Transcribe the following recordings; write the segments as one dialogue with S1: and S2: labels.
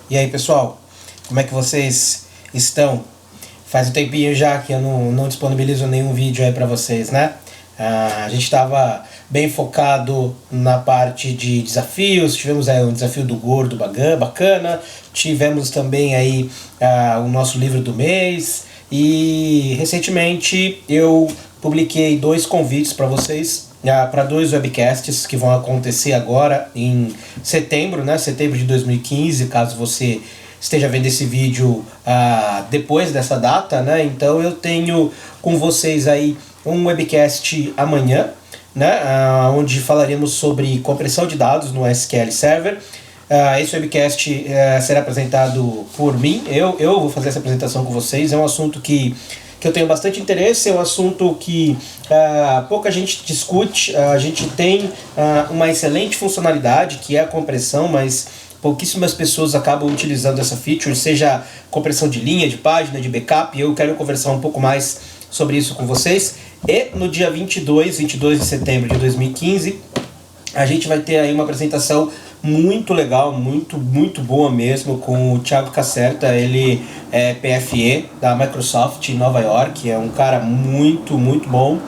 S1: E aí, pessoal, como é que vocês estão? Faz um tempinho já que eu não disponibilizo nenhum vídeo aí pra vocês, né? A gente estava bem focado na parte de desafios, tivemos aí um desafio do gordo bacana, tivemos também aí o nosso livro do mês e recentemente eu publiquei 2 convites para vocês, para 2 webcasts que vão acontecer agora em setembro, né? Setembro de 2015, caso você esteja vendo esse vídeo depois dessa data, né? Então eu tenho com vocês aí um webcast amanhã, né? Onde falaremos sobre compressão de dados no SQL Server. Esse webcast será apresentado por mim, eu vou fazer essa apresentação com vocês. É um assunto que eu tenho bastante interesse, é um assunto que pouca gente discute. A gente tem uma excelente funcionalidade que é a compressão, mas pouquíssimas pessoas acabam utilizando essa feature, seja compressão de linha, de página, de backup. Eu quero conversar um pouco mais sobre isso com vocês. E no dia 22 de setembro de 2015, a gente vai ter aí uma apresentação muito legal, muito boa mesmo, com o Thiago Caserta. Ele é PFE da Microsoft em Nova York, é um cara muito bom.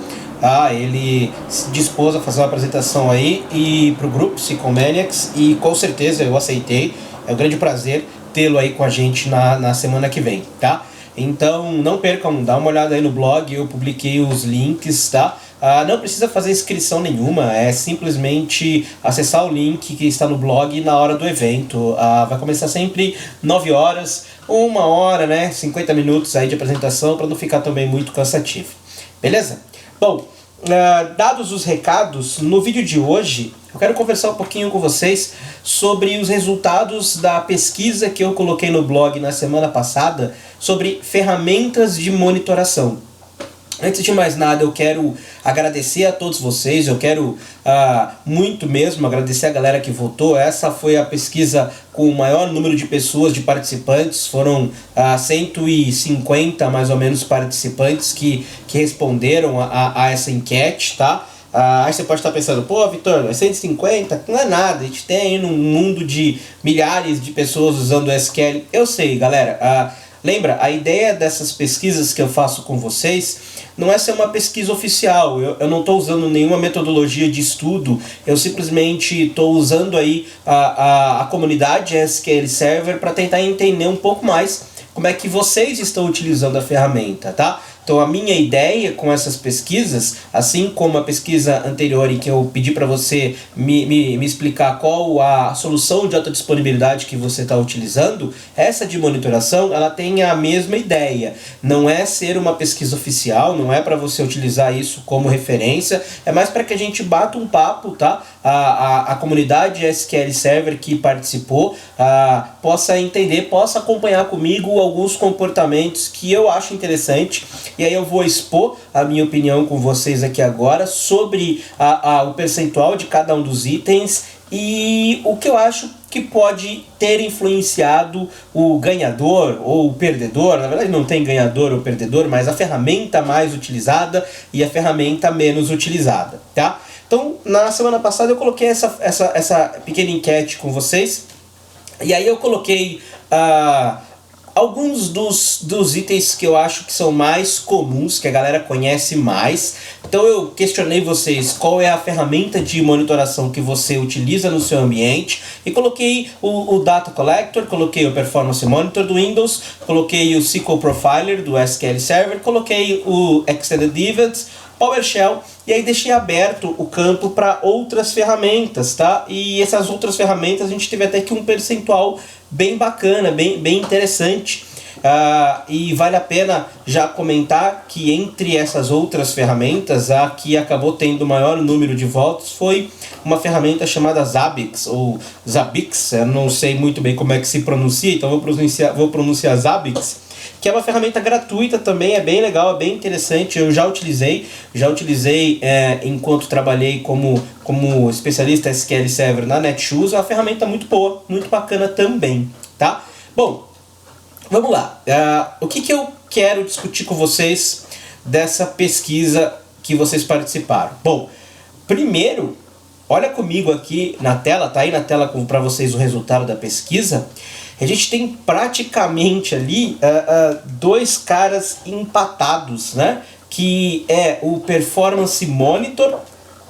S1: Ele se dispôs a fazer uma apresentação aí e pro grupo Psychomaniacs, e com certeza eu aceitei. É um grande prazer tê-lo aí com a gente na semana que vem, tá? Então não percam, dá uma olhada aí no blog, eu publiquei os links, tá? Não precisa fazer inscrição nenhuma, é simplesmente acessar o link que está no blog na hora do evento. Vai começar sempre 9 horas, 1 hora, né? 50 minutos aí de apresentação, para não ficar também muito cansativo. Beleza? Bom, dados os recados, no vídeo de hoje eu quero conversar um pouquinho com vocês sobre os resultados da pesquisa que eu coloquei no blog na semana passada sobre ferramentas de monitoração. Antes de mais nada, eu quero agradecer a todos vocês, eu quero muito mesmo agradecer a galera que votou. Essa foi a pesquisa com o maior número de pessoas, de participantes. Foram 150 mais ou menos participantes que responderam a essa enquete, tá? Aí você pode estar pensando, pô, Vitor, 150 não é nada, a gente tem aí um mundo de milhares de pessoas usando o SQL. Eu sei, galera, lembra, a ideia dessas pesquisas que eu faço com vocês não é ser uma pesquisa oficial. Eu não estou usando nenhuma metodologia de estudo, eu simplesmente estou usando aí a comunidade SQL Server para tentar entender um pouco mais como é que vocês estão utilizando a ferramenta, tá? Então a minha ideia com essas pesquisas, assim como a pesquisa anterior em que eu pedi para você me explicar qual a solução de alta disponibilidade que você está utilizando, essa de monitoração, ela tem a mesma ideia. Não é ser uma pesquisa oficial, não é para você utilizar isso como referência, é mais para que a gente bata um papo, tá? A comunidade SQL Server que participou possa entender, possa acompanhar comigo alguns comportamentos que eu acho interessante. E aí eu vou expor a minha opinião com vocês aqui agora sobre o percentual de cada um dos itens e o que eu acho que pode ter influenciado o ganhador ou o perdedor. Na verdade não tem ganhador ou perdedor, mas a ferramenta mais utilizada e a ferramenta menos utilizada, tá? Então na semana passada eu coloquei essa pequena enquete com vocês, e aí eu coloquei alguns dos itens que eu acho que são mais comuns, que a galera conhece mais. Então eu questionei vocês qual é a ferramenta de monitoração que você utiliza no seu ambiente, e coloquei o Data Collector, coloquei o Performance Monitor do Windows, coloquei o SQL Profiler do SQL Server, coloquei o Extended Events, PowerShell, e aí deixei aberto o campo para outras ferramentas, tá? E essas outras ferramentas a gente teve até que um percentual bem bacana, bem interessante. E vale a pena já comentar que entre essas outras ferramentas, a que acabou tendo o maior número de votos foi uma ferramenta chamada Zabbix, ou Zabbix, eu não sei muito bem como é que se pronuncia, então vou pronunciar Zabbix, que é uma ferramenta gratuita também, é bem legal, é bem interessante. Eu já utilizei enquanto trabalhei como especialista SQL Server na Netshoes. É uma ferramenta muito boa, muito bacana também, tá? Bom, vamos lá. O que eu quero discutir com vocês dessa pesquisa que vocês participaram? Bom, primeiro, olha comigo aqui na tela, tá aí na tela para vocês o resultado da pesquisa. A gente tem praticamente ali dois caras empatados, né? Que é o Performance Monitor.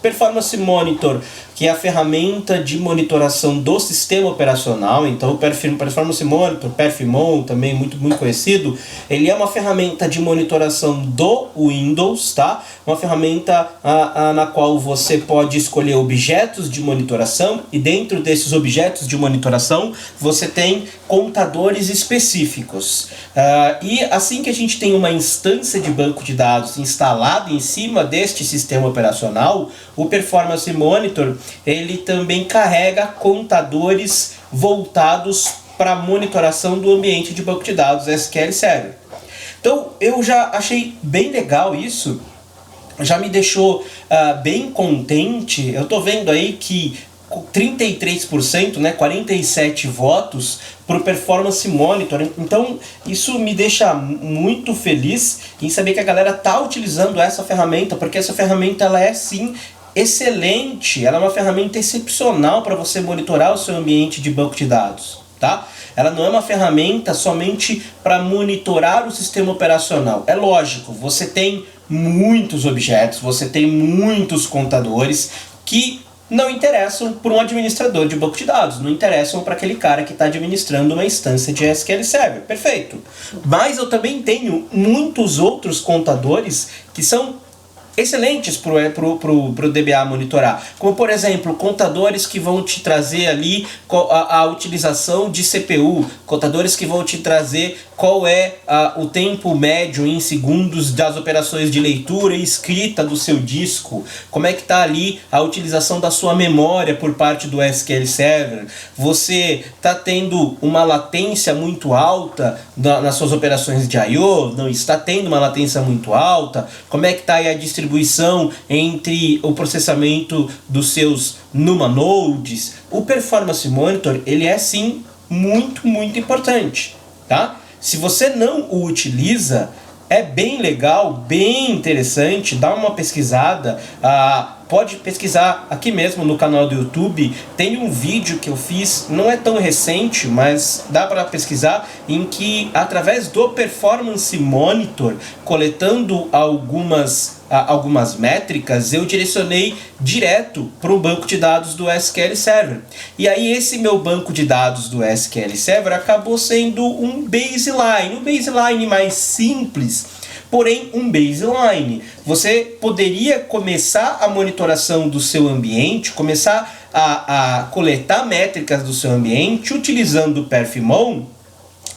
S1: Performance Monitor, que é a ferramenta de monitoração do sistema operacional. Então o Performance Monitor, Perfimon, também muito conhecido, ele é uma ferramenta de monitoração do Windows, tá? Uma ferramenta na qual você pode escolher objetos de monitoração, e dentro desses objetos de monitoração você tem contadores específicos. E assim que a gente tem uma instância de banco de dados instalada em cima deste sistema operacional, o Performance Monitor ele também carrega contadores voltados para monitoração do ambiente de banco de dados SQL Server. Então eu já achei bem legal isso, já me deixou bem contente. Eu estou vendo aí que 33%, né, 47 votos para o Performance Monitor. Então isso me deixa muito feliz em saber que a galera está utilizando essa ferramenta, porque essa ferramenta ela é sim excelente, ela é uma ferramenta excepcional para você monitorar o seu ambiente de banco de dados, tá? Ela não é uma ferramenta somente para monitorar o sistema operacional. É lógico, você tem muitos objetos, você tem muitos contadores que não interessam para um administrador de banco de dados, não interessam para aquele cara que está administrando uma instância de SQL Server, perfeito. Mas eu também tenho muitos outros contadores que são excelentes para o DBA monitorar, como por exemplo contadores que vão te trazer ali a utilização de CPU, contadores que vão te trazer qual é o tempo médio em segundos das operações de leitura e escrita do seu disco, como é que está ali a utilização da sua memória por parte do SQL Server, você está tendo uma latência muito alta nas suas operações de I/O, não está tendo uma latência muito alta, como é que está aí a distribuição entre o processamento dos seus NUMA nodes. O Performance Monitor ele é sim muito importante, tá? Se você não o utiliza, é bem legal, bem interessante, dá uma pesquisada, pode pesquisar aqui mesmo no canal do YouTube, tem um vídeo que eu fiz, não é tão recente, mas dá para pesquisar, em que através do Performance Monitor, coletando algumas métricas, eu direcionei direto para o banco de dados do SQL Server. E aí esse meu banco de dados do SQL Server acabou sendo um baseline mais simples, porém um baseline. Você poderia começar a monitoração do seu ambiente, começar a coletar métricas do seu ambiente utilizando o Perfimon,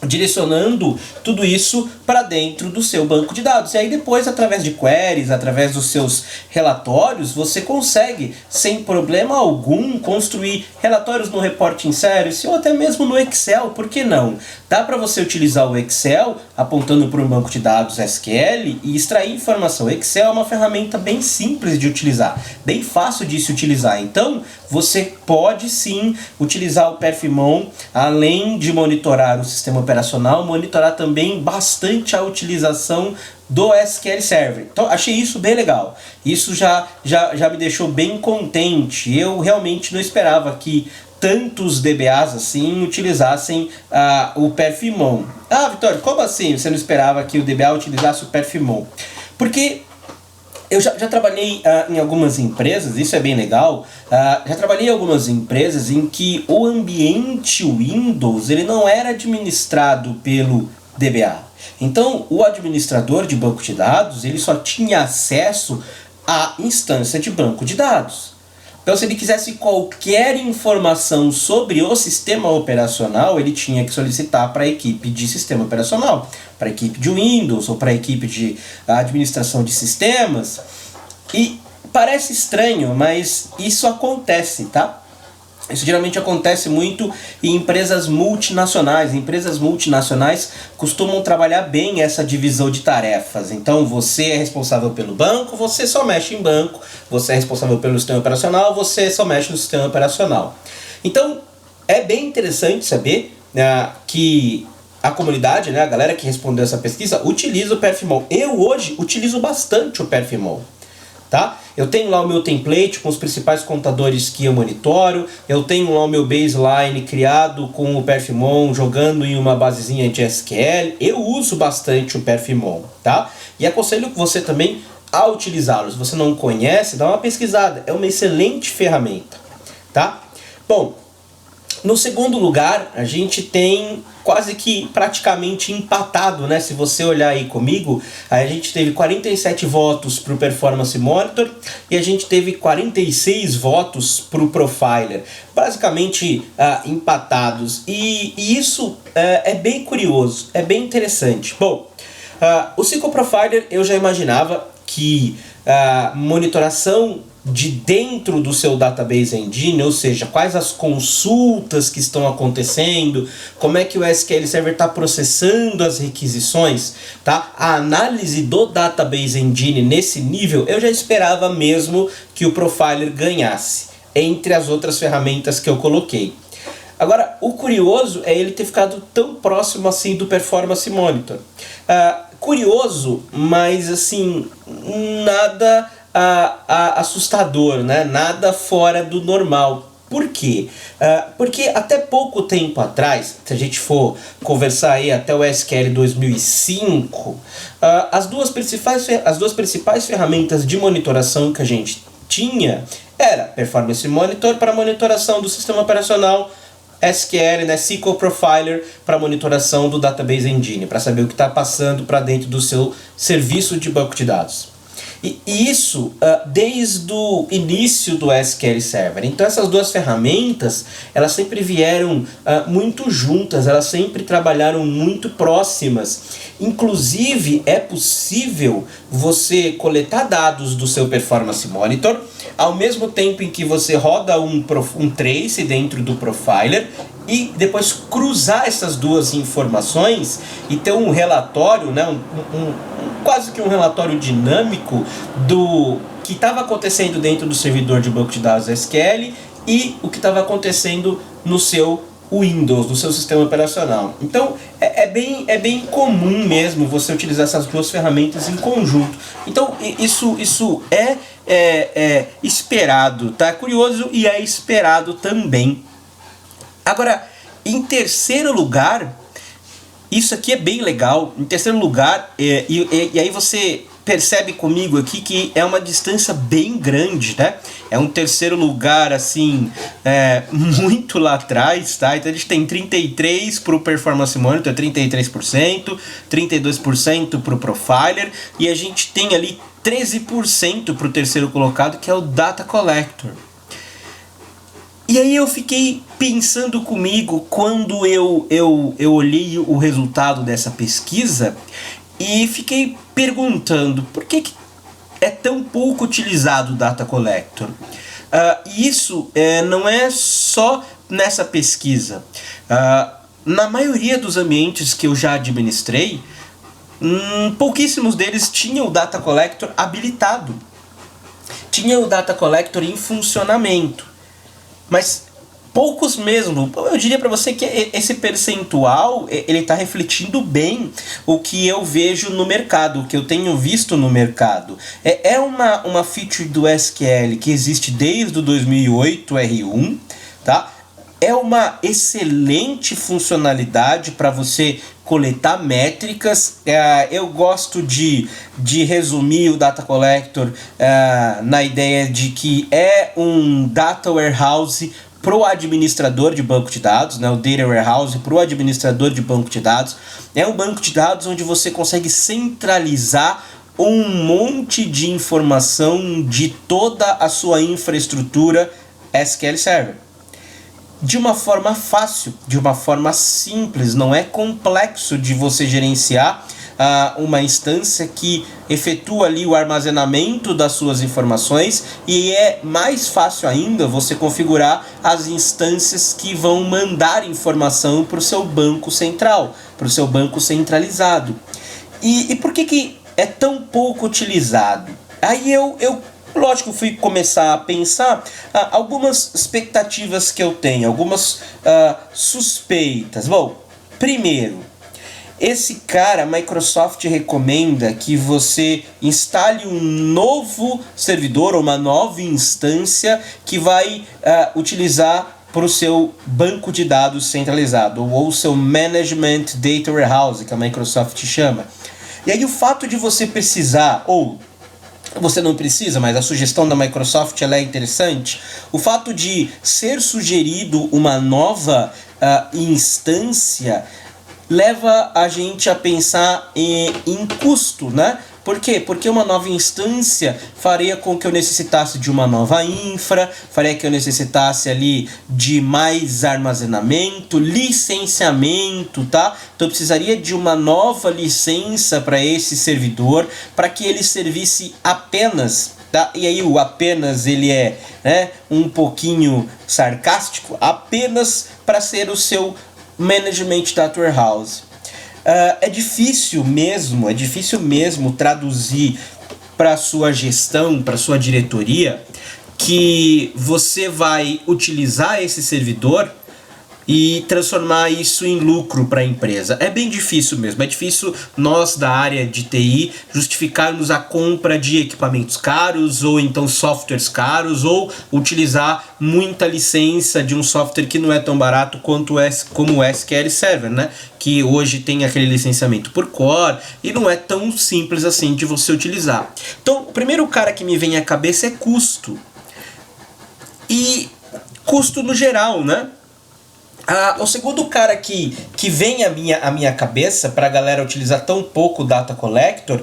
S1: direcionando tudo isso para dentro do seu banco de dados. E aí depois, através de queries, através dos seus relatórios, você consegue, sem problema algum, construir relatórios no Reporting Service ou até mesmo no Excel, por que não? Dá para você utilizar o Excel apontando para um banco de dados SQL e extrair informação. O Excel é uma ferramenta bem simples de utilizar, bem fácil de se utilizar. Então, você pode sim utilizar o Perfimon, além de monitorar o sistema operacional, monitorar também bastante a utilização do SQL Server. Então achei isso bem legal, isso já me deixou bem contente. Eu realmente não esperava que tantos DBAs assim utilizassem o Perfimon. Vitório, como assim você não esperava que o DBA utilizasse o Perfimon? Porque eu já trabalhei em algumas empresas, isso é bem legal, já trabalhei em algumas empresas em que o ambiente Windows ele não era administrado pelo DBA. Então o administrador de banco de dados ele só tinha acesso à instância de banco de dados. Então se ele quisesse qualquer informação sobre o sistema operacional, ele tinha que solicitar para a equipe de sistema operacional, para a equipe de Windows ou para a equipe de administração de sistemas. E parece estranho, mas isso acontece, tá? Isso geralmente acontece muito em empresas multinacionais. Empresas multinacionais costumam trabalhar bem essa divisão de tarefas. Então você é responsável pelo banco, você só mexe em banco. Você é responsável pelo sistema operacional, você só mexe no sistema operacional. Então é bem interessante saber que a comunidade, a galera que respondeu essa pesquisa, utiliza o Perfimon. Eu hoje utilizo bastante o Perfimon. tá? Eu tenho lá o meu template com os principais contadores que eu monitoro, eu tenho lá o meu baseline criado com o Perfimon, jogando em uma basezinha de SQL. Eu uso bastante o Perfimon, tá? E aconselho você também a utilizá-lo. Se você não conhece, dá uma pesquisada, é uma excelente ferramenta, tá? Bom, no segundo lugar, a gente tem quase que praticamente empatado, né? Se você olhar aí comigo, a gente teve 47 votos para o Performance Monitor e a gente teve 46 votos para o Profiler. Basicamente empatados. E isso é bem curioso, é bem interessante. Bom, o SQL Profiler eu já imaginava que a monitoração de dentro do seu database engine, ou seja, quais as consultas que estão acontecendo, como é que o SQL Server está processando as requisições, tá? A análise do database engine nesse nível, eu já esperava mesmo que o Profiler ganhasse, entre as outras ferramentas que eu coloquei. Agora, o curioso é ele ter ficado tão próximo assim do Performance Monitor. Curioso, mas assim, nada assustador, né? Nada fora do normal. Por quê? Porque até pouco tempo atrás, se a gente for conversar aí até o SQL 2005, as duas principais ferramentas de monitoração que a gente tinha era Performance Monitor para monitoração do sistema operacional, SQL, né, SQL Profiler para monitoração do Database Engine, para saber o que está passando para dentro do seu serviço de banco de dados. E isso desde o início do SQL Server. Então essas duas ferramentas, elas sempre vieram muito juntas, elas sempre trabalharam muito próximas. Inclusive é possível você coletar dados do seu Performance Monitor, ao mesmo tempo em que você roda um trace dentro do Profiler, e depois cruzar essas duas informações e ter um relatório, né, quase que um relatório dinâmico do que estava acontecendo dentro do servidor de banco de dados SQL e o que estava acontecendo no seu Windows, no seu sistema operacional. Então é bem comum mesmo você utilizar essas duas ferramentas em conjunto. Então isso é esperado, tá? Curioso e é esperado também. Agora, em terceiro lugar, isso aqui é bem legal. Em terceiro lugar, e aí você percebe comigo aqui que é uma distância bem grande, né? É um terceiro lugar, assim, muito lá atrás, tá? Então a gente tem 33% para o Performance Monitor, 33%, 32% para o Profiler, e a gente tem ali 13% para o terceiro colocado, que é o Data Collector. E aí eu fiquei pensando comigo quando eu olhei o resultado dessa pesquisa e fiquei perguntando por que é tão pouco utilizado o Data Collector. Isso não é só nessa pesquisa. Na maioria dos ambientes que eu já administrei, pouquíssimos deles tinham o Data Collector habilitado. Tinha o Data Collector em funcionamento. Mas poucos mesmo. Eu diria para você que esse percentual ele está refletindo bem o que eu vejo no mercado, o que eu tenho visto no mercado. É uma feature do SQL que existe desde o 2008 R1, tá? É uma excelente funcionalidade para você coletar métricas. Eu gosto de resumir o Data Collector na ideia de que é um Data Warehouse para o administrador de banco de dados, né? O Data Warehouse para o administrador de banco de dados. É um banco de dados onde você consegue centralizar um monte de informação de toda a sua infraestrutura SQL Server. De uma forma fácil, de uma forma simples, não é complexo de você gerenciar uma instância que efetua ali o armazenamento das suas informações, e é mais fácil ainda você configurar as instâncias que vão mandar informação para o seu banco central, para o seu banco centralizado. E por que é tão pouco utilizado? Aí eu lógico, fui começar a pensar algumas expectativas que eu tenho, algumas suspeitas. Bom, primeiro,
S2: esse cara, a Microsoft recomenda que você instale um novo servidor ou uma nova instância que vai utilizar para o seu banco de dados centralizado, ou o seu Management Data Warehouse, que a Microsoft chama. E aí o fato de você precisar, ou você não precisa, mas a sugestão da Microsoft ela é interessante, o fato de ser sugerido uma nova instância leva a gente a pensar em custo, né? Por quê? Porque uma nova instância faria com que eu necessitasse de uma nova infra, faria que eu necessitasse ali de mais armazenamento, licenciamento, tá? Então eu precisaria de uma nova licença para esse servidor, para que ele servisse apenas, tá? E aí o apenas ele é, né, um pouquinho sarcástico, apenas para ser o seu Management Data Warehouse. É difícil mesmo traduzir para sua gestão, para sua diretoria, que você vai utilizar esse servidor e transformar isso em lucro para a empresa. É bem difícil mesmo, é difícil nós da área de TI justificarmos a compra de equipamentos caros ou então softwares caros ou utilizar muita licença de um software que não é tão barato quanto como o SQL Server, né? Que hoje tem aquele licenciamento por core e não é tão simples assim de você utilizar. Então, o primeiro cara que me vem à cabeça é custo. E custo no geral, né? O segundo cara que vem à minha cabeça para a galera utilizar tão pouco o Data Collector,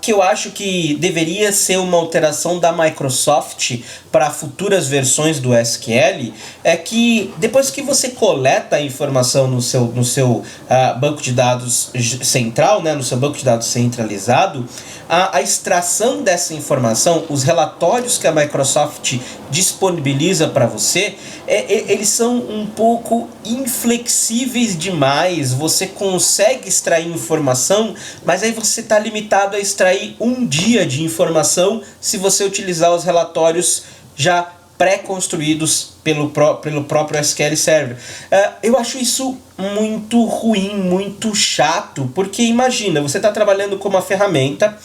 S2: que eu acho que deveria ser uma alteração da Microsoft para futuras versões do SQL, é que depois que você coleta a informação no seu banco de dados central, né, no seu banco de dados centralizado, a extração dessa informação, os relatórios que a Microsoft disponibiliza para você, eles são um pouco inflexíveis demais. Você consegue extrair informação, mas aí você está limitado a extrair um dia de informação se você utilizar os relatórios já pré-construídos pelo próprio SQL Server. Eu acho isso muito ruim, muito chato, porque imagina, você está trabalhando com uma ferramenta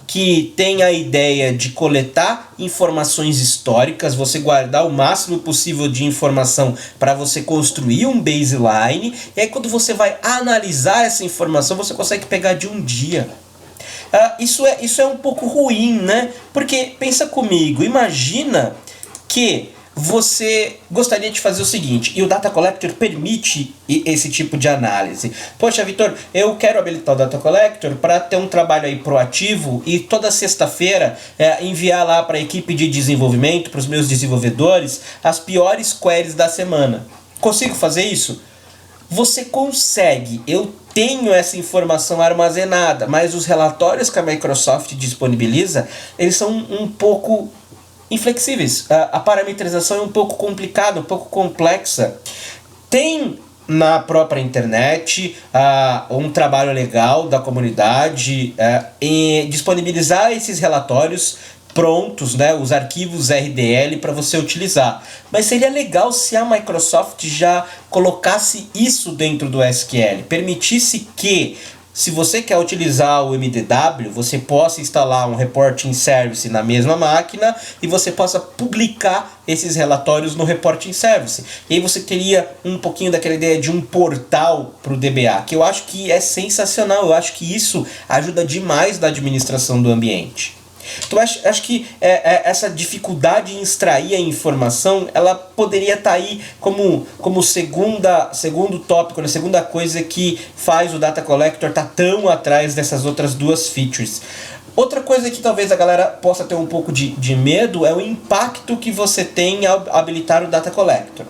S2: que tem a ideia de coletar informações históricas, você guardar o máximo possível de informação para você construir um baseline, e aí quando você vai analisar essa informação, você consegue pegar de um dia. Isso é um pouco ruim, né? Porque, pensa comigo, imagina que você gostaria de fazer o seguinte, e o Data Collector permite esse tipo de análise. Poxa, Vitor, eu quero habilitar o Data Collector para ter um trabalho aí proativo e toda sexta-feira enviar lá para a equipe de desenvolvimento, para os meus desenvolvedores, as piores queries da semana. Consigo fazer isso? Você consegue, eu tenho essa informação armazenada, mas os relatórios que a Microsoft disponibiliza, eles são um pouco inflexíveis. A parametrização é um pouco complicada, um pouco complexa. Tem na própria internet um trabalho legal da comunidade em disponibilizar esses relatórios prontos, né, os arquivos RDL para você utilizar. Mas seria legal se a Microsoft já colocasse isso dentro do SQL, permitisse que, se você quer utilizar o MDW, você possa instalar um reporting service na mesma máquina e você possa publicar esses relatórios no reporting service. E aí você teria um pouquinho daquela ideia de um portal para o DBA, que eu acho que é sensacional, eu acho que isso ajuda demais na administração do ambiente. Então acho que essa dificuldade em extrair a informação, ela poderia estar aí como segundo tópico, né, segunda coisa que faz o Data Collector estar tão atrás dessas outras duas features. Outra coisa que talvez a galera possa ter um pouco de medo é o impacto que você tem ao habilitar o Data Collector.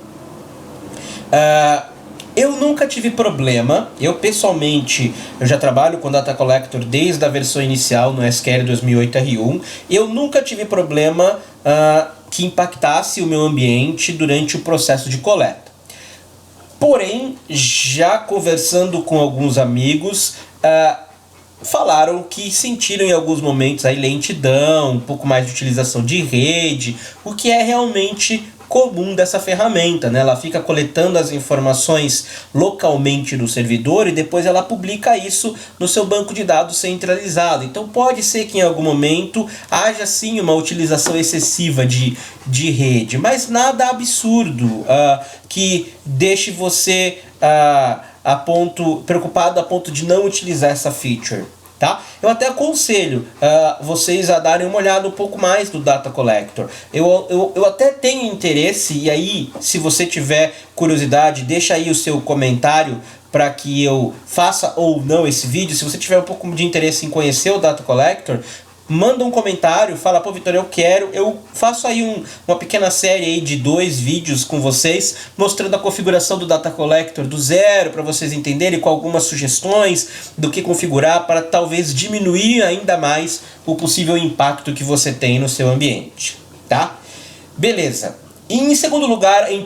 S2: Eu nunca tive problema, eu pessoalmente, eu já trabalho com Data Collector desde a versão inicial no SQL 2008 R1, eu nunca tive problema que impactasse o meu ambiente durante o processo de coleta. Porém, já conversando com alguns amigos, falaram que sentiram em alguns momentos aí lentidão, um pouco mais de utilização de rede, o que é realmente comum dessa ferramenta, né? Ela fica coletando as informações localmente no servidor e depois ela publica isso no seu banco de dados centralizado. Então pode ser que em algum momento haja sim uma utilização excessiva de rede, mas nada absurdo que deixe você preocupado a ponto de não utilizar essa feature. Tá? Eu até aconselho vocês a darem uma olhada um pouco mais do Data Collector. Eu até tenho interesse, e aí, se você tiver curiosidade, deixa aí o seu comentário para que eu faça ou não esse vídeo. Se você tiver um pouco de interesse em conhecer o Data Collector, manda um comentário, fala, pô, Vitor, eu quero. Eu faço aí uma pequena série aí de 2 vídeos com vocês, mostrando a configuração do Data Collector do zero, para vocês entenderem, com algumas sugestões do que configurar para talvez diminuir ainda mais o possível impacto que você tem no seu ambiente, tá? Beleza. Em segundo lugar, em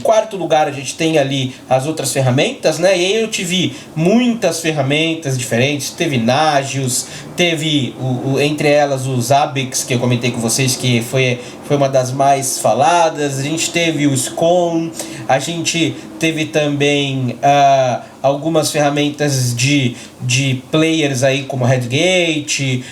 S2: quarto lugar, a gente tem ali as outras ferramentas, né? E aí eu tive muitas ferramentas diferentes. Teve Nagios, teve entre elas o Zabbix, que eu comentei com vocês, que foi uma das mais faladas. A gente teve o Scone, a gente teve também algumas ferramentas de players aí como a Redgate,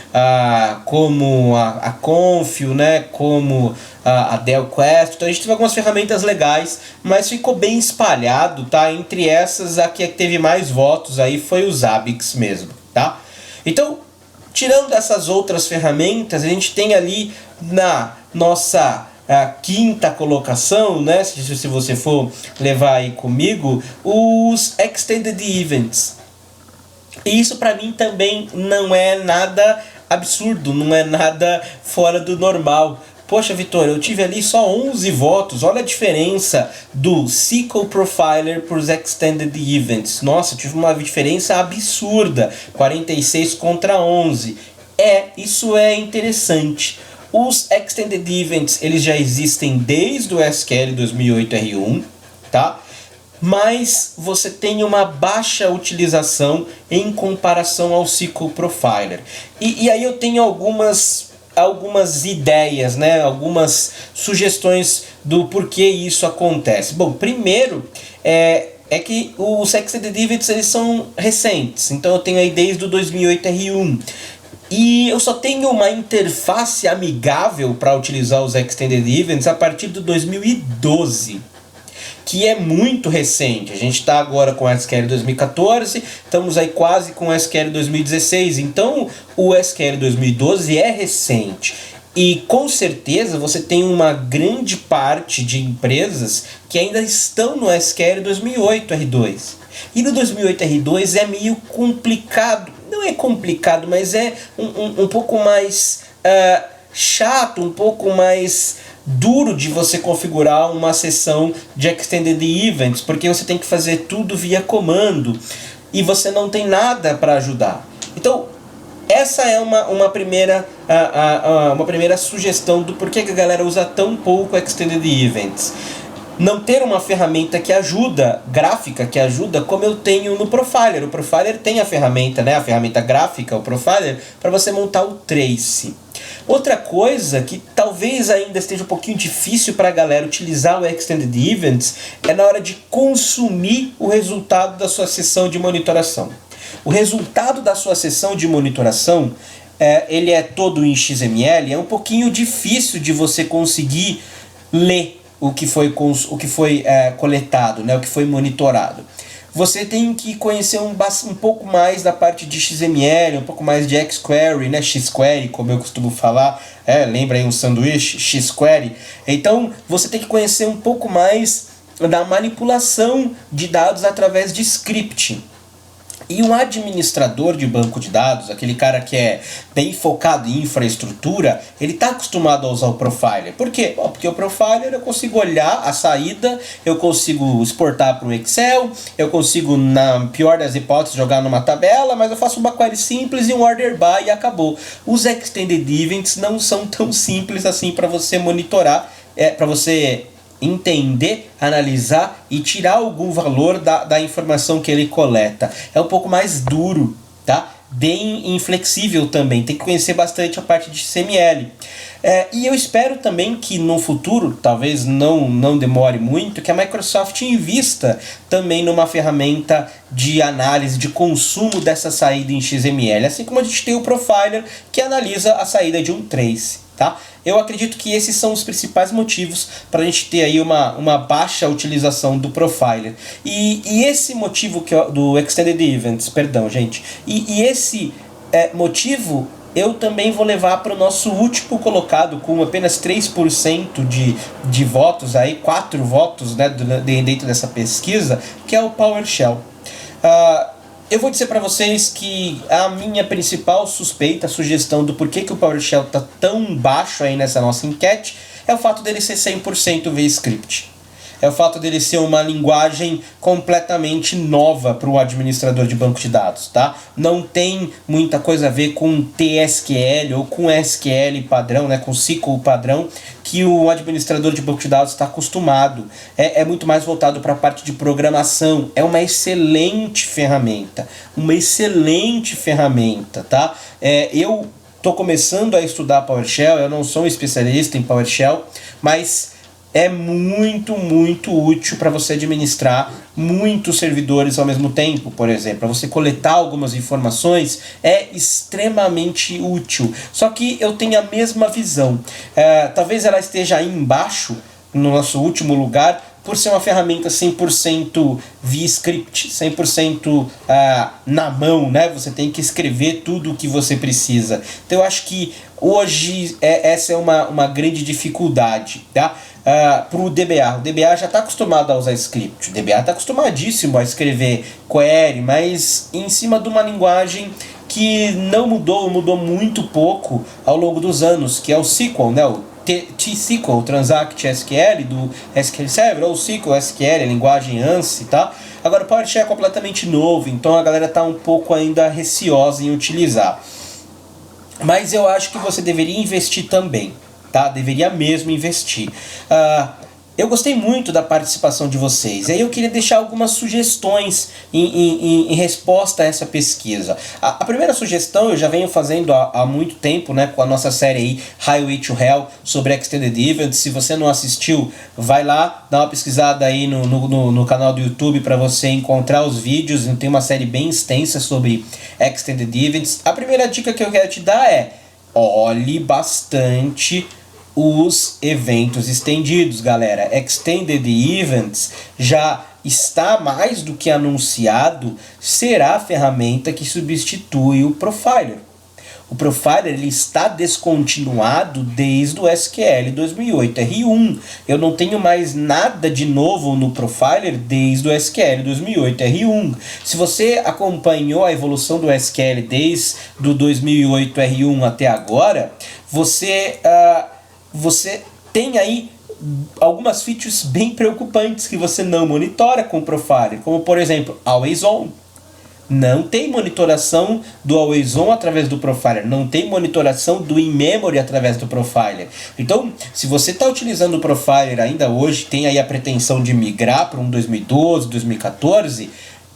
S2: como a Confio, né? Como a Dell Quest. Então a gente teve algumas ferramentas legais, mas ficou bem espalhado, tá? Entre essas, a que teve mais votos aí foi o Zabbix mesmo, tá? Então, tirando essas outras ferramentas, a gente tem ali na nossa quinta colocação, né? Se você for levar aí comigo, os Extended Events. E isso para mim também não é nada absurdo, não é nada fora do normal. Poxa, Vitor, eu tive ali só 11 votos. Olha a diferença do SQL Profiler para os Extended Events. Nossa, eu tive uma diferença absurda. 46 contra 11. Isso é interessante. Os Extended Events, eles já existem desde o SQL 2008 R1, tá? Mas você tem uma baixa utilização em comparação ao SQL Profiler. E aí eu tenho algumas ideias, né? Algumas sugestões do porquê isso acontece. Bom, primeiro é que os Extended Events eles são recentes, então eu tenho aí desde o 2008 R1. E eu só tenho uma interface amigável para utilizar os Extended Events a partir do 2012. Que é muito recente. A gente está agora com o SQL 2014, estamos aí quase com o SQL 2016, então o SQL 2012 é recente. E com certeza você tem uma grande parte de empresas que ainda estão no SQL 2008 R2. E no 2008 R2 é meio complicado, não é complicado, mas é um pouco mais chato, um pouco mais duro de você configurar uma seção de Extended Events, porque você tem que fazer tudo via comando e você não tem nada para ajudar. Então, essa é uma primeira sugestão do porquê que a galera usa tão pouco Extended Events. Não ter uma ferramenta que ajuda, gráfica que ajuda, como eu tenho no Profiler. O Profiler tem a ferramenta, né? A ferramenta gráfica, o Profiler, para você montar o trace. Outra coisa que talvez ainda esteja um pouquinho difícil para a galera utilizar o Extended Events é na hora de consumir o resultado da sua sessão de monitoração. O resultado da sua sessão de monitoração, ele é todo em XML, é um pouquinho difícil de você conseguir ler o que foi coletado, né, o que foi monitorado. Você tem que conhecer um pouco mais da parte de XML, um pouco mais de xQuery, né, xQuery, como eu costumo falar, lembra aí um sanduíche, xQuery. Então você tem que conhecer um pouco mais da manipulação de dados através de scripting. E um administrador de banco de dados, aquele cara que é bem focado em infraestrutura, ele está acostumado a usar o Profiler. Por quê? Porque o Profiler eu consigo olhar a saída, eu consigo exportar para o Excel, eu consigo, na pior das hipóteses, jogar numa tabela, mas eu faço uma query simples e um order by e acabou. Os Extended Events não são tão simples assim para você monitorar, para você entender, analisar e tirar algum valor da informação que ele coleta. É um pouco mais duro, tá? bem inflexível também, tem que conhecer bastante a parte de XML. E eu espero também que no futuro, talvez não demore muito, que a Microsoft invista também numa ferramenta de análise de consumo dessa saída em XML, assim como a gente tem o Profiler, que analisa a saída de um trace. Tá? Eu acredito que esses são os principais motivos para a gente ter aí uma baixa utilização do Profiler. E esse motivo do Extended Events, perdão, gente, e esse motivo eu também vou levar para o nosso último colocado, com apenas 3% de votos, aí, 4 votos, né, dentro dessa pesquisa, que é o PowerShell. Eu vou dizer para vocês que a minha principal suspeita, sugestão do porquê que o PowerShell está tão baixo aí nessa nossa enquete, é o fato dele ser 100% VScript. É o fato dele ser uma linguagem completamente nova para o administrador de banco de dados, tá? Não tem muita coisa a ver com TSQL ou com SQL padrão, né? Com SQL padrão, que o administrador de banco de dados está acostumado. É muito mais voltado para a parte de programação. É uma excelente ferramenta. Uma excelente ferramenta, tá? Eu estou começando a estudar PowerShell, eu não sou um especialista em PowerShell, mas é muito útil para você administrar muitos servidores ao mesmo tempo, por exemplo. Para você coletar algumas informações é extremamente útil. Só que eu tenho a mesma visão. Talvez ela esteja aí embaixo, no nosso último lugar, por ser uma ferramenta 100% via script, 100% na mão, né? Você tem que escrever tudo o que você precisa. Então eu acho que hoje essa é uma grande dificuldade, tá? Para o DBA. O DBA já está acostumado a usar script. O DBA está acostumadíssimo a escrever query, mas em cima de uma linguagem que não mudou muito pouco ao longo dos anos, que é o SQL, né? O T-SQL, Transact SQL do SQL Server, ou SQL SQL, linguagem ANSI, tá? Agora o PowerShell é completamente novo, então a galera está um pouco ainda receosa em utilizar. Mas eu acho que você deveria investir também, tá? Deveria mesmo investir. Eu gostei muito da participação de vocês. Aí eu queria deixar algumas sugestões em resposta a essa pesquisa. A primeira sugestão eu já venho fazendo há muito tempo, né, com a nossa série aí, Highway to Hell, sobre Extended Events. Se você não assistiu, vai lá, dá uma pesquisada aí no canal do YouTube para você encontrar os vídeos. Tem uma série bem extensa sobre Extended Events. A primeira dica que eu quero te dar é: olhe bastante os eventos estendidos, galera. Extended Events já está mais do que anunciado, será a ferramenta que substitui o Profiler. O Profiler ele está descontinuado desde o SQL 2008 R1. Eu não tenho mais nada de novo no Profiler desde o SQL 2008 R1. Se você acompanhou a evolução do SQL desde o 2008 R1 até agora, você tem aí algumas features bem preocupantes que você não monitora com o Profiler, como por exemplo, Always On. Não tem monitoração do Always On através do Profiler, não tem monitoração do in-memory através do Profiler. Então, se você está utilizando o Profiler ainda hoje, tem aí a pretensão de migrar para um 2012, 2014,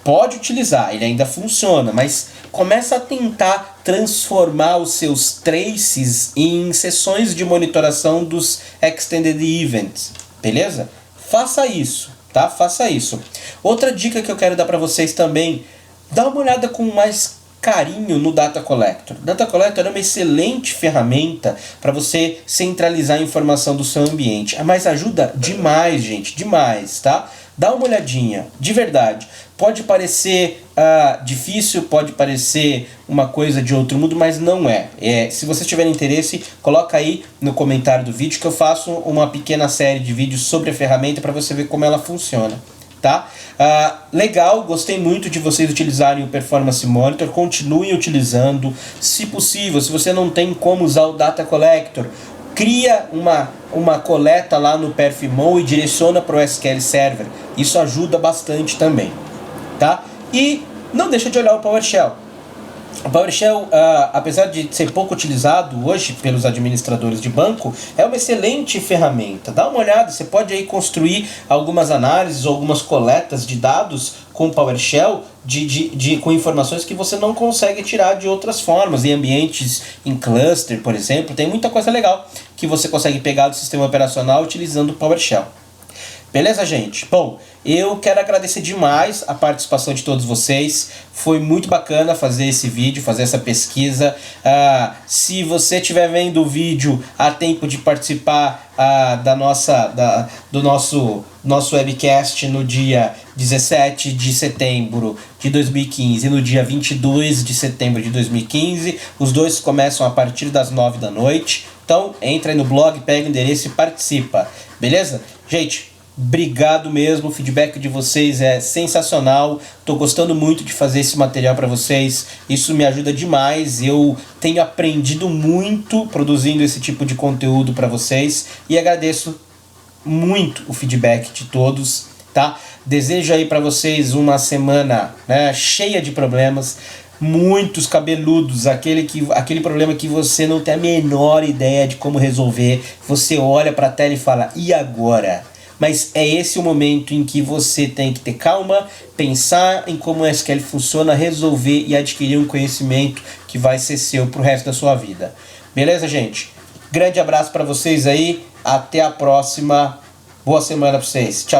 S2: pode utilizar, ele ainda funciona, mas começa a tentar transformar os seus traces em sessões de monitoração dos Extended Events, beleza? Faça isso, tá? Faça isso. Outra dica que eu quero dar para vocês também: dá uma olhada com mais carinho no Data Collector. O Data Collector é uma excelente ferramenta para você centralizar a informação do seu ambiente, mas ajuda demais, gente, demais, tá? Dá uma olhadinha, de verdade. Pode parecer difícil, pode parecer uma coisa de outro mundo, mas não é. Se você tiver interesse, coloca aí no comentário do vídeo que eu faço uma pequena série de vídeos sobre a ferramenta para você ver como ela funciona, tá? Legal, gostei muito de vocês utilizarem o Performance Monitor, continuem utilizando. Se possível, se você não tem como usar o Data Collector, cria uma coleta lá no Perfmon e direciona para o SQL Server. Isso ajuda bastante também, tá? E não deixa de olhar o PowerShell.
S1: O PowerShell, apesar de ser pouco utilizado hoje pelos administradores de banco, é uma excelente ferramenta. Dá uma olhada, você pode aí construir algumas análises ou algumas coletas de dados com o PowerShell com informações que você não consegue tirar de outras formas, em ambientes em cluster, por exemplo. Tem muita coisa legal que você consegue pegar do sistema operacional utilizando o PowerShell. Beleza, gente? Bom, eu quero agradecer demais a participação de todos vocês. Foi muito bacana fazer esse vídeo, fazer essa pesquisa. Se você estiver vendo o vídeo a tempo de participar do nosso webcast no dia 17 de setembro de 2015 e no dia 22 de setembro de 2015, os dois começam a partir das 9 da noite. Então, entra aí no blog, pega o endereço e participa. Beleza? Gente, obrigado mesmo, o feedback de vocês é sensacional. Tô gostando muito de fazer esse material para vocês. Isso me ajuda demais. Eu tenho aprendido muito produzindo esse tipo de conteúdo para vocês e agradeço muito o feedback de todos, tá? Desejo aí para vocês uma semana, né, cheia de problemas, muitos cabeludos, aquele problema que você não tem a menor ideia de como resolver. Você olha para a tela e fala: e agora? Mas é esse o momento em que você tem que ter calma, pensar em como o SQL funciona, resolver e adquirir um conhecimento que vai ser seu pro resto da sua vida. Beleza, gente? Grande abraço para vocês aí, até a próxima. Boa semana para vocês. Tchau.